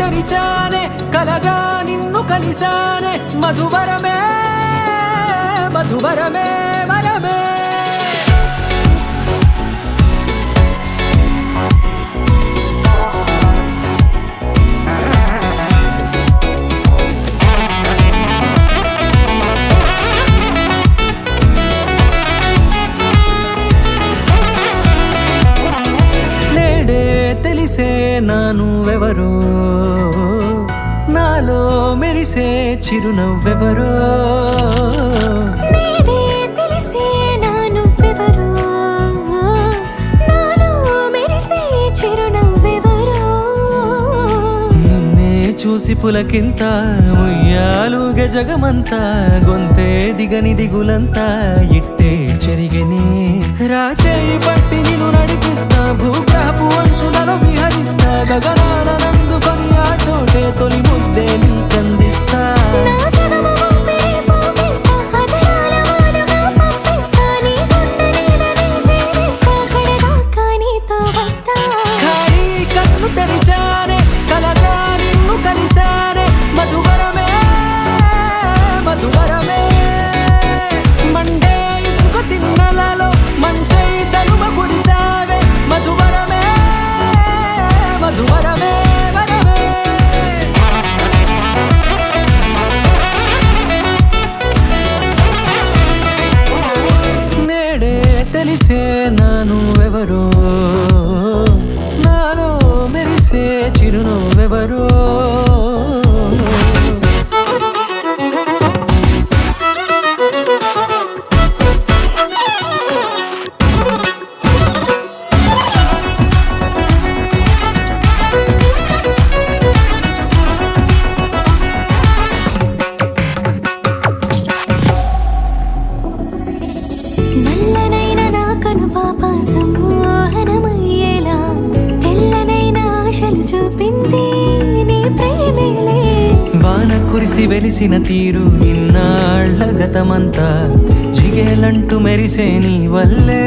తెరిచానే కలగా నిన్ను కలిసానే మధువరమే మధువరమే వరమే తెలిసే నానువెవరో నాలో మెరిసే చిరునవ్వెవరో నేడే తెలిసే నానువెవరో నాలో మెరిసే చిరునవ్వెవరో నిన్నే చూసి పులకింత ఉయ్యాలుగే జగమంతా గొంతే దిగని దిగులంతా ఇట్టే చెరిగని రాచేయి పట్టి నిన్ను నడిపిస్తా భూగ్రహపు అంచులలో విహరిస్తా గగనాల నందుకొని ఆ చోటే తొలి ముద్దే నీకందిస్తా నా సగము ఊపిరి పోగేస్తా అదరాల వాలుగా పంపిస్తా నీ గుండె నీడనే జీవిస్తా కడదాకా నీతో వస్తా ఖాళీ కన్ను తెరిచానే కలగా నిన్ను కలిసానే మధువరమే మధువరమే మండే ఇసుక తిన్నలలో మంచై చలువ కురిసావే మధువరమే మధువరమే వరమే నేడే తెలిసే నానువెవరో నాలో మెరిసే చిరునవ్వెవరో నల్లనైన నా కనుపాప సమ్మోహనమయ్యేలా తెల్లనైన ఆశలు చూపింది నీ ప్రేమేలే వాన కురిసి వెలిసిన తీరు ఇన్నాళ్ల గతమంతా జిగేలంటూ మెరిసే నీ వల్లే